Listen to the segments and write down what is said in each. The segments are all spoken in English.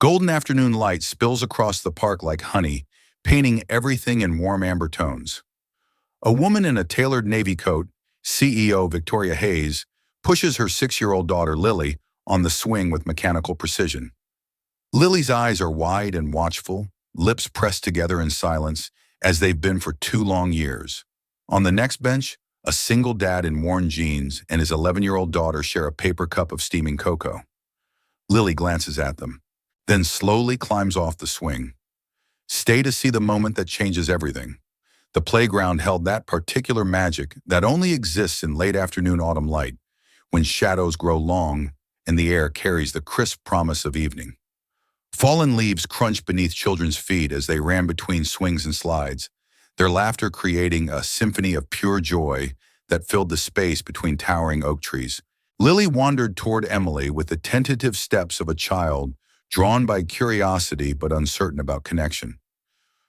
Golden afternoon light spills across the park like honey, painting everything in warm amber tones. A woman in a tailored navy coat, CEO Victoria Hayes, pushes her 6-year-old daughter Lily on the swing with mechanical precision. Lily's eyes are wide and watchful, lips pressed together in silence, as they've been for 2 long years. On the next bench, a single dad in worn jeans and his 11-year-old daughter share a paper cup of steaming cocoa. Lily glances at them, then slowly climbs off the swing. Stay to see the moment that changes everything. The playground held that particular magic that only exists in late afternoon autumn light, when shadows grow long and the air carries the crisp promise of evening. Fallen leaves crunched beneath children's feet as they ran between swings and slides, their laughter creating a symphony of pure joy that filled the space between towering oak trees. Lily wandered toward Emily with the tentative steps of a child, drawn by curiosity but uncertain about connection.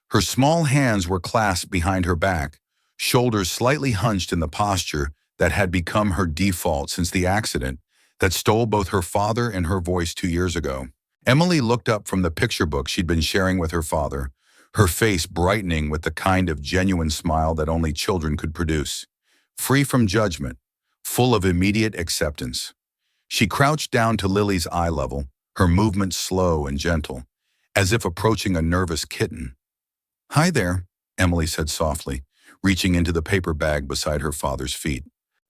Her small hands were clasped behind her back, shoulders slightly hunched in the posture that had become her default since the accident that stole both her father and her voice 2 years ago. Emily looked up from the picture book she'd been sharing with her father, her face brightening with the kind of genuine smile that only children could produce, free from judgment, full of immediate acceptance. She crouched down to Lily's eye level, her movements slow and gentle, as if approaching a nervous kitten. "Hi there," Emily said softly, reaching into the paper bag beside her father's feet.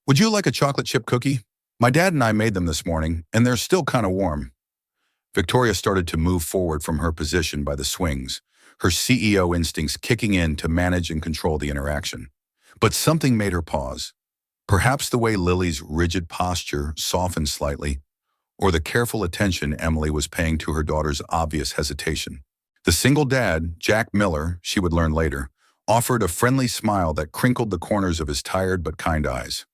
"Would you like a chocolate chip cookie? My dad and I made them this morning, and they're still kind of warm." Victoria started to move forward from her position by the swings, her CEO instincts kicking in to manage and control the interaction. But something made her pause. Perhaps the way Lily's rigid posture softened slightly, or the careful attention Emily was paying to her daughter's obvious hesitation. The single dad, Jack Miller, she would learn later, offered a friendly smile that crinkled the corners of his tired but kind eyes.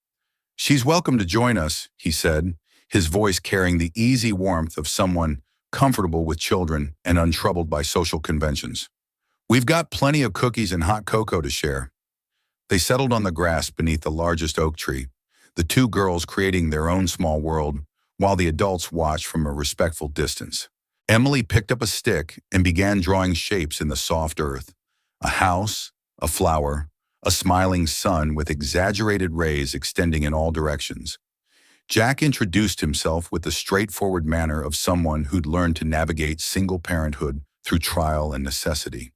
"She's welcome to join us," he said, his voice carrying the easy warmth of someone comfortable with children and untroubled by social conventions. "We've got plenty of cookies and hot cocoa to share." They settled on the grass beneath the largest oak tree, the two girls creating their own small world, while the adults watched from a respectful distance. Emily picked up a stick and began drawing shapes in the soft earth. A house, a flower, a smiling sun with exaggerated rays extending in all directions. Jack introduced himself with the straightforward manner of someone who'd learned to navigate single parenthood through trial and necessity.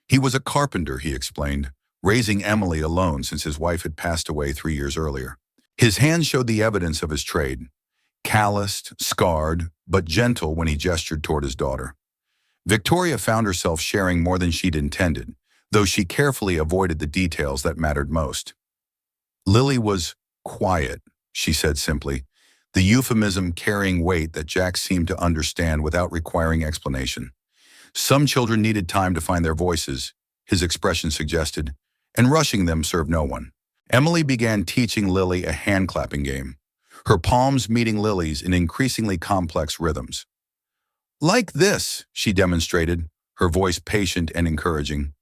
He was a carpenter, he explained, raising Emily alone since his wife had passed away 3 years earlier. His hands showed the evidence of his trade, calloused, scarred, but gentle when he gestured toward his daughter. Victoria found herself sharing more than she'd intended, though she carefully avoided the details that mattered most. Lily was quiet, she said simply, the euphemism carrying weight that Jack seemed to understand without requiring explanation. Some children needed time to find their voices, his expression suggested, and rushing them served no one. Emily began teaching Lily a hand-clapping game, her palms meeting Lily's in increasingly complex rhythms. "Like this," she demonstrated, her voice patient and encouraging.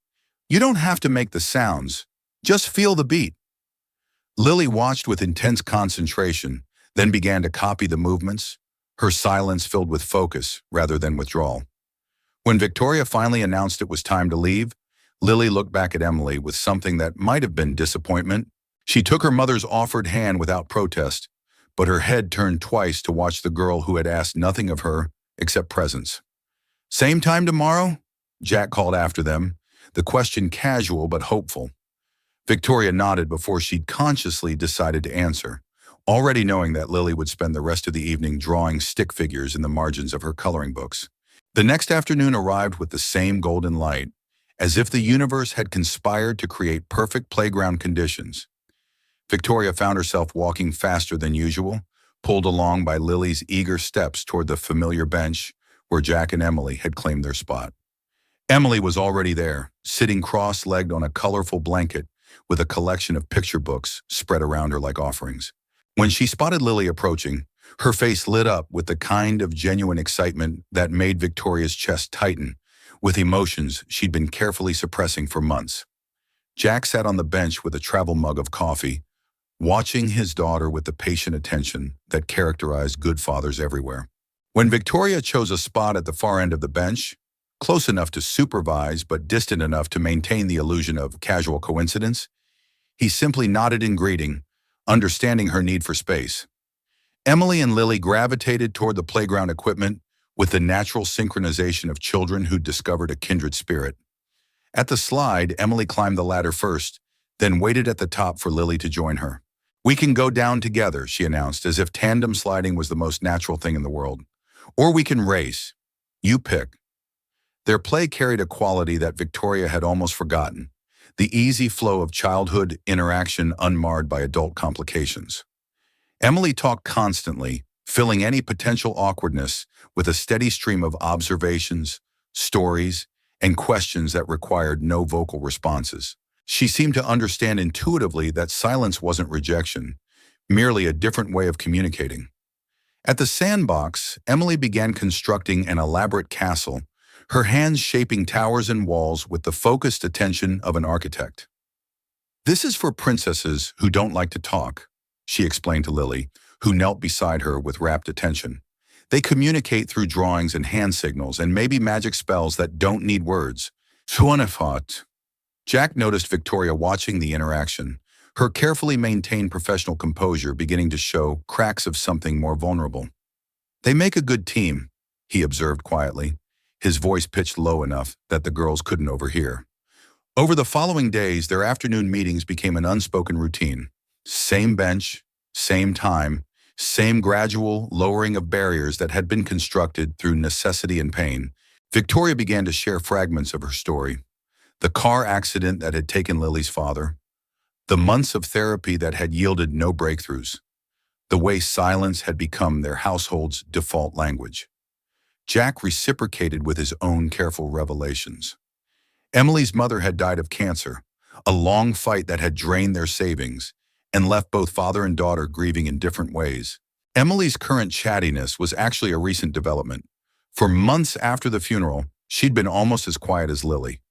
"You don't have to make the sounds, just feel the beat." Lily watched with intense concentration, then began to copy the movements, her silence filled with focus rather than withdrawal. When Victoria finally announced it was time to leave, Lily looked back at Emily with something that might have been disappointment. She took her mother's offered hand without protest, but her head turned twice to watch the girl who had asked nothing of her except presence. "Same time tomorrow?" Jack called after them, the question casual but hopeful. Victoria nodded before she'd consciously decided to answer, already knowing that Lily would spend the rest of the evening drawing stick figures in the margins of her coloring books. The next afternoon arrived with the same golden light, as if the universe had conspired to create perfect playground conditions. Victoria found herself walking faster than usual, pulled along by Lily's eager steps toward the familiar bench where Jack and Emily had claimed their spot. Emily was already there, sitting cross-legged on a colorful blanket with a collection of picture books spread around her like offerings. When she spotted Lily approaching, her face lit up with the kind of genuine excitement that made Victoria's chest tighten, with emotions she'd been carefully suppressing for months. Jack sat on the bench with a travel mug of coffee, watching his daughter with the patient attention that characterized good fathers everywhere. When Victoria chose a spot at the far end of the bench, close enough to supervise but distant enough to maintain the illusion of casual coincidence, he simply nodded in greeting, understanding her need for space. Emily and Lily gravitated toward the playground equipment with the natural synchronization of children who'd discovered a kindred spirit. At the slide, Emily climbed the ladder first, then waited at the top for Lily to join her. "We can go down together," she announced, as if tandem sliding was the most natural thing in the world. "Or we can race. You pick." Their play carried a quality that Victoria had almost forgotten, the easy flow of childhood interaction unmarred by adult complications. Emily talked constantly, filling any potential awkwardness with a steady stream of observations, stories, and questions that required no vocal responses. She seemed to understand intuitively that silence wasn't rejection, merely a different way of communicating. At the sandbox, Emily began constructing an elaborate castle, her hands shaping towers and walls with the focused attention of an architect. "This is for princesses who don't like to talk," she explained to Lily, who knelt beside her with rapt attention. "They communicate through drawings and hand signals and maybe magic spells that don't need words." Suanifat. Jack noticed Victoria watching the interaction, her carefully maintained professional composure beginning to show cracks of something more vulnerable. "They make a good team," he observed quietly, his voice pitched low enough that the girls couldn't overhear. Over the following days, their afternoon meetings became an unspoken routine. Same bench, same time, same gradual lowering of barriers that had been constructed through necessity and pain. Victoria began to share fragments of her story. The car accident that had taken Lily's father, the months of therapy that had yielded no breakthroughs, the way silence had become their household's default language. Jack reciprocated with his own careful revelations. Emily's mother had died of cancer, a long fight that had drained their savings and left both father and daughter grieving in different ways. Emily's current chattiness was actually a recent development. For months after the funeral, she'd been almost as quiet as Lily.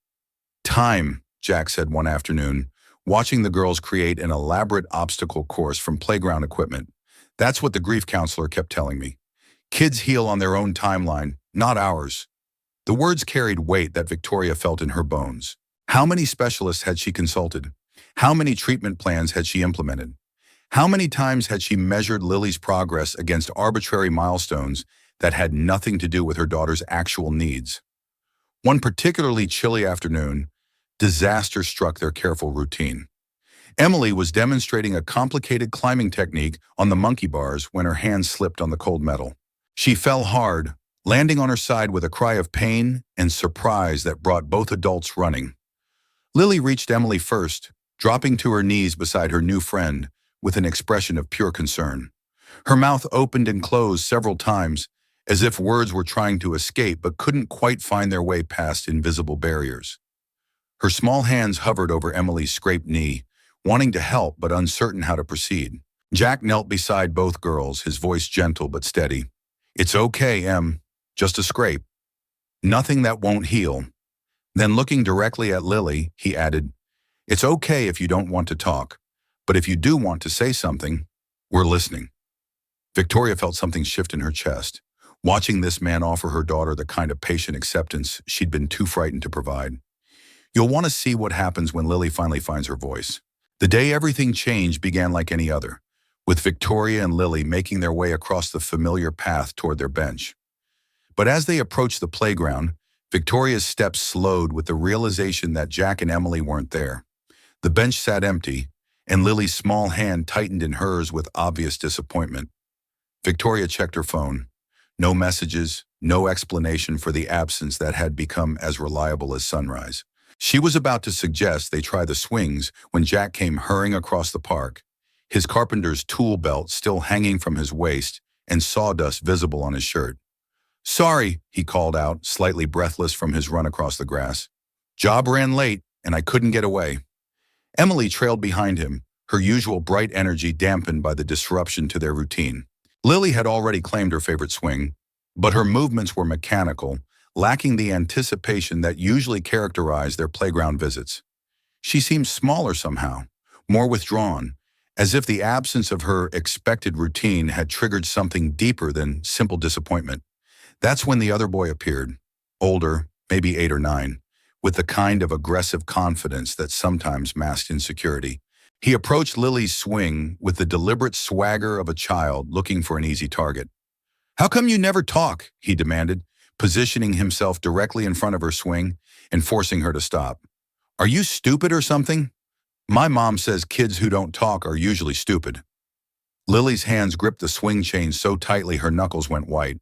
"Time," Jack said one afternoon, watching the girls create an elaborate obstacle course from playground equipment. "That's what the grief counselor kept telling me. Kids heal on their own timeline, not ours." The words carried weight that Victoria felt in her bones. How many specialists had she consulted? How many treatment plans had she implemented? How many times had she measured Lily's progress against arbitrary milestones that had nothing to do with her daughter's actual needs? One particularly chilly afternoon, disaster struck their careful routine. Emily was demonstrating a complicated climbing technique on the monkey bars when her hands slipped on the cold metal. She fell hard, landing on her side with a cry of pain and surprise that brought both adults running. Lily reached Emily first, dropping to her knees beside her new friend with an expression of pure concern. Her mouth opened and closed several times, as if words were trying to escape but couldn't quite find their way past invisible barriers. Her small hands hovered over Emily's scraped knee, wanting to help but uncertain how to proceed. Jack knelt beside both girls, his voice gentle but steady. "It's okay, Em. Just a scrape. Nothing that won't heal." Then looking directly at Lily, he added, "It's okay if you don't want to talk, but if you do want to say something, we're listening." Victoria felt something shift in her chest, watching this man offer her daughter the kind of patient acceptance she'd been too frightened to provide. You'll want to see what happens when Lily finally finds her voice. The day everything changed began like any other, with Victoria and Lily making their way across the familiar path toward their bench. But as they approached the playground, Victoria's steps slowed with the realization that Jack and Emily weren't there. The bench sat empty, and Lily's small hand tightened in hers with obvious disappointment. Victoria checked her phone. No messages, no explanation for the absence that had become as reliable as sunrise. She was about to suggest they try the swings when Jack came hurrying across the park, his carpenter's tool belt still hanging from his waist and sawdust visible on his shirt. "Sorry," he called out, slightly breathless from his run across the grass. "Job ran late, and I couldn't get away." Emily trailed behind him, her usual bright energy dampened by the disruption to their routine. Lily had already claimed her favorite swing, but her movements were mechanical, lacking the anticipation that usually characterized their playground visits. She seemed smaller somehow, more withdrawn, as if the absence of her expected routine had triggered something deeper than simple disappointment. That's when the other boy appeared, older, maybe 8 or 9, with the kind of aggressive confidence that sometimes masked insecurity. He approached Lily's swing with the deliberate swagger of a child looking for an easy target. "How come you never talk?" he demanded, positioning himself directly in front of her swing and forcing her to stop. "Are you stupid or something? My mom says kids who don't talk are usually stupid." Lily's hands gripped the swing chain so tightly her knuckles went white.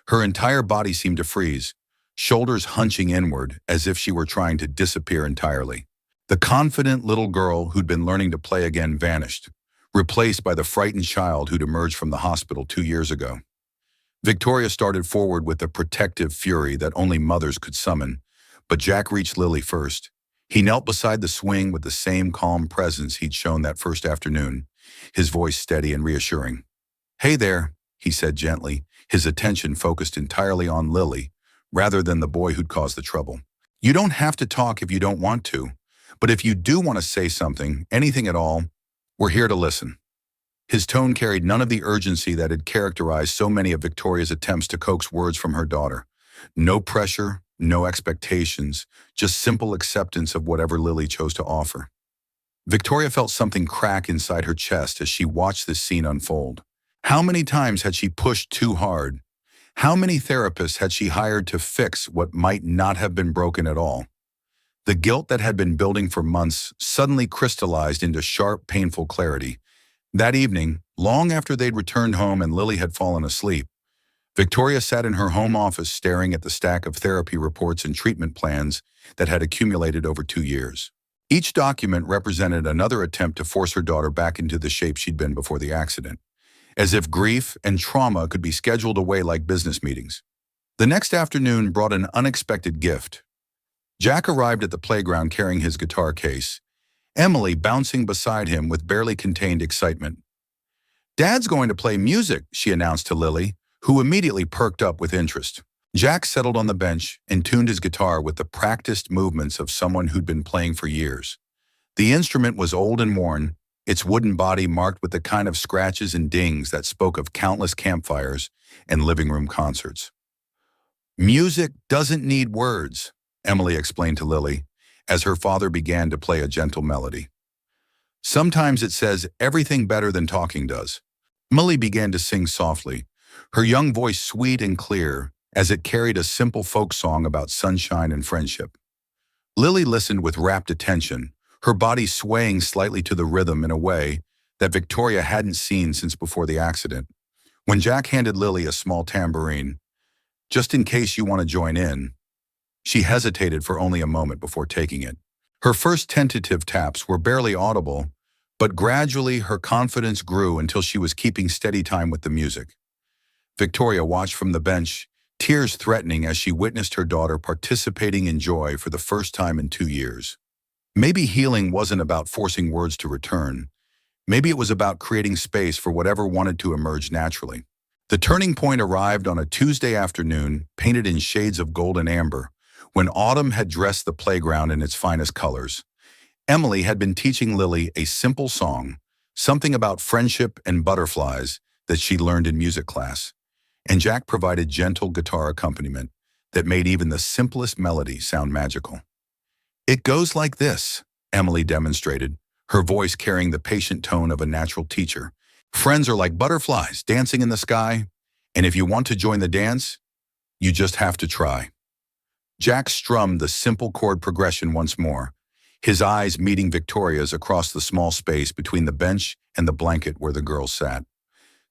Her entire body seemed to freeze, shoulders hunching inward as if she were trying to disappear entirely. The confident little girl who'd been learning to play again vanished, replaced by the frightened child who'd emerged from the hospital 2 years ago. Victoria started forward with the protective fury that only mothers could summon, but Jack reached Lily first. He knelt beside the swing with the same calm presence he'd shown that first afternoon, his voice steady and reassuring. "Hey there," he said gently, his attention focused entirely on Lily, rather than the boy who'd caused the trouble. "You don't have to talk if you don't want to, but if you do want to say something, anything at all, we're here to listen." His tone carried none of the urgency that had characterized so many of Victoria's attempts to coax words from her daughter. No pressure, no expectations, just simple acceptance of whatever Lily chose to offer. Victoria felt something crack inside her chest as she watched this scene unfold. How many times had she pushed too hard? How many therapists had she hired to fix what might not have been broken at all? The guilt that had been building for months suddenly crystallized into sharp, painful clarity. That evening, long after they'd returned home and Lily had fallen asleep, Victoria sat in her home office staring at the stack of therapy reports and treatment plans that had accumulated over 2 years. Each document represented another attempt to force her daughter back into the shape she'd been before the accident, as if grief and trauma could be scheduled away like business meetings. The next afternoon brought an unexpected gift. Jack arrived at the playground carrying his guitar case, Emily bouncing beside him with barely contained excitement. "Dad's going to play music," she announced to Lily, who immediately perked up with interest. Jack settled on the bench and tuned his guitar with the practiced movements of someone who'd been playing for years. The instrument was old and worn, its wooden body marked with the kind of scratches and dings that spoke of countless campfires and living room concerts. "Music doesn't need words," Emily explained to Lily, as her father began to play a gentle melody. "Sometimes it says everything better than talking does." Emily began to sing softly, her young voice sweet and clear as it carried a simple folk song about sunshine and friendship. Lily listened with rapt attention, her body swaying slightly to the rhythm in a way that Victoria hadn't seen since before the accident. When Jack handed Lily a small tambourine, "Just in case you want to join in," she hesitated for only a moment before taking it. Her first tentative taps were barely audible, but gradually her confidence grew until she was keeping steady time with the music. Victoria watched from the bench, tears threatening as she witnessed her daughter participating in joy for the first time in 2 years. Maybe healing wasn't about forcing words to return. Maybe it was about creating space for whatever wanted to emerge naturally. The turning point arrived on a Tuesday afternoon, painted in shades of gold and amber, when autumn had dressed the playground in its finest colors. Emily had been teaching Lily a simple song, something about friendship and butterflies that she learned in music class, and Jack provided gentle guitar accompaniment that made even the simplest melody sound magical. "It goes like this," Emily demonstrated, her voice carrying the patient tone of a natural teacher. "Friends are like butterflies dancing in the sky, and if you want to join the dance, you just have to try." Jack strummed the simple chord progression once more, his eyes meeting Victoria's across the small space between the bench and the blanket where the girls sat.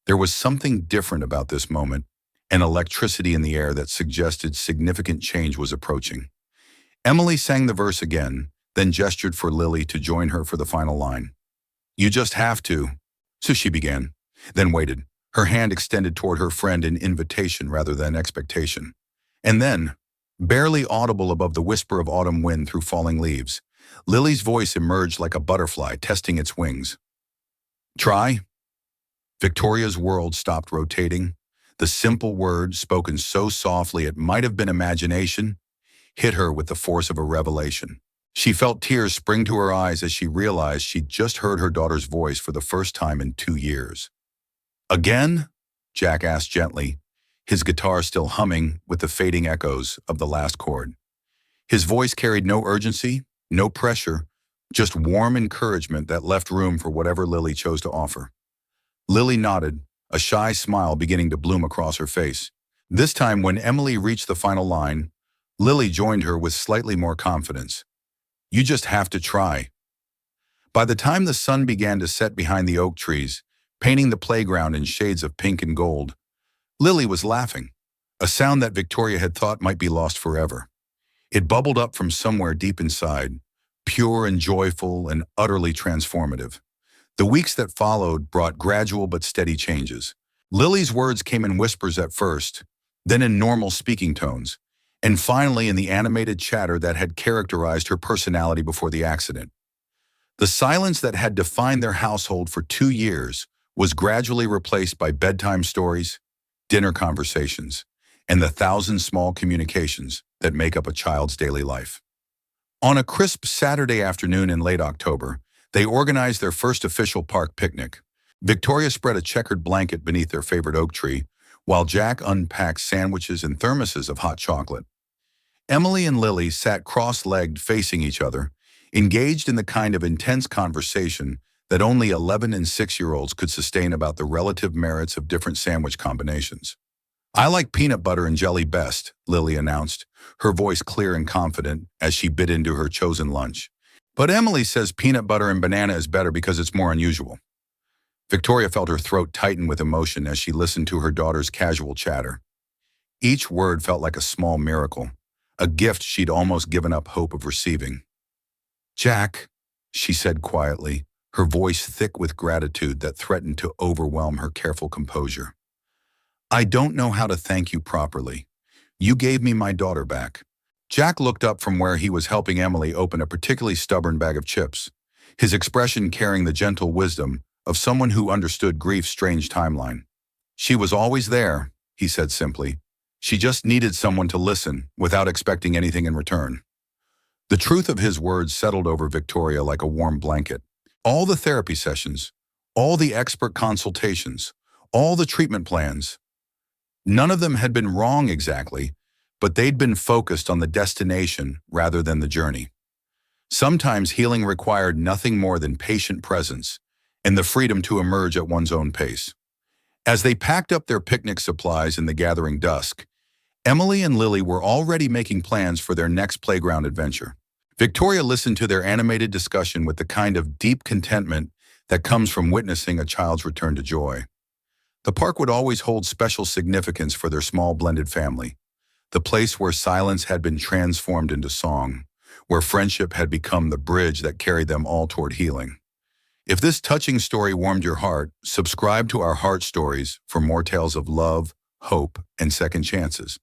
There was something different about this moment, an electricity in the air that suggested significant change was approaching. Emily sang the verse again, then gestured for Lily to join her for the final line. "You just have to," so she began, then waited, her hand extended toward her friend in invitation rather than expectation. And then, barely audible above the whisper of autumn wind through falling leaves, Lily's voice emerged like a butterfly testing its wings. "Try?" Victoria's world stopped rotating. The simple word, spoken so softly it might have been imagination, hit her with the force of a revelation. She felt tears spring to her eyes as she realized she'd just heard her daughter's voice for the first time in 2 years. "Again?" Jack asked gently, his guitar still humming with the fading echoes of the last chord. His voice carried no urgency, no pressure, just warm encouragement that left room for whatever Lily chose to offer. Lily nodded, a shy smile beginning to bloom across her face. This time, when Emily reached the final line, Lily joined her with slightly more confidence. You just have to try. By the time the sun began to set behind the oak trees, painting the playground in shades of pink and gold, Lily was laughing, a sound that Victoria had thought might be lost forever. It bubbled up from somewhere deep inside, pure and joyful and utterly transformative. The weeks that followed brought gradual but steady changes. Lily's words came in whispers at first, then in normal speaking tones, and finally in the animated chatter that had characterized her personality before the accident. The silence that had defined their household for 2 years was gradually replaced by bedtime stories, dinner conversations, and the 1,000 small communications that make up a child's daily life. On a crisp Saturday afternoon in late October, they organized their first official park picnic. Victoria spread a checkered blanket beneath their favorite oak tree, while Jack unpacked sandwiches and thermoses of hot chocolate. Emily and Lily sat cross-legged facing each other, engaged in the kind of intense conversation that only 11 and 6-year-olds could sustain about the relative merits of different sandwich combinations. I like peanut butter and jelly best, Lily announced, her voice clear and confident as she bit into her chosen lunch. But Emily says peanut butter and banana is better because it's more unusual. Victoria felt her throat tighten with emotion as she listened to her daughter's casual chatter. Each word felt like a small miracle, a gift she'd almost given up hope of receiving. Jack, she said quietly, her voice thick with gratitude that threatened to overwhelm her careful composure. I don't know how to thank you properly. You gave me my daughter back. Jack looked up from where he was helping Emily open a particularly stubborn bag of chips, his expression carrying the gentle wisdom of someone who understood grief's strange timeline. She was always there, he said simply. She just needed someone to listen without expecting anything in return. The truth of his words settled over Victoria like a warm blanket. All the therapy sessions, all the expert consultations, all the treatment plans, none of them had been wrong exactly, but they'd been focused on the destination rather than the journey. Sometimes healing required nothing more than patient presence and the freedom to emerge at one's own pace. As they packed up their picnic supplies in the gathering dusk, Emily and Lily were already making plans for their next playground adventure. Victoria listened to their animated discussion with the kind of deep contentment that comes from witnessing a child's return to joy. The park would always hold special significance for their small blended family, the place where silence had been transformed into song, where friendship had become the bridge that carried them all toward healing. If this touching story warmed your heart, subscribe to our Heart Stories for more tales of love, hope, and second chances.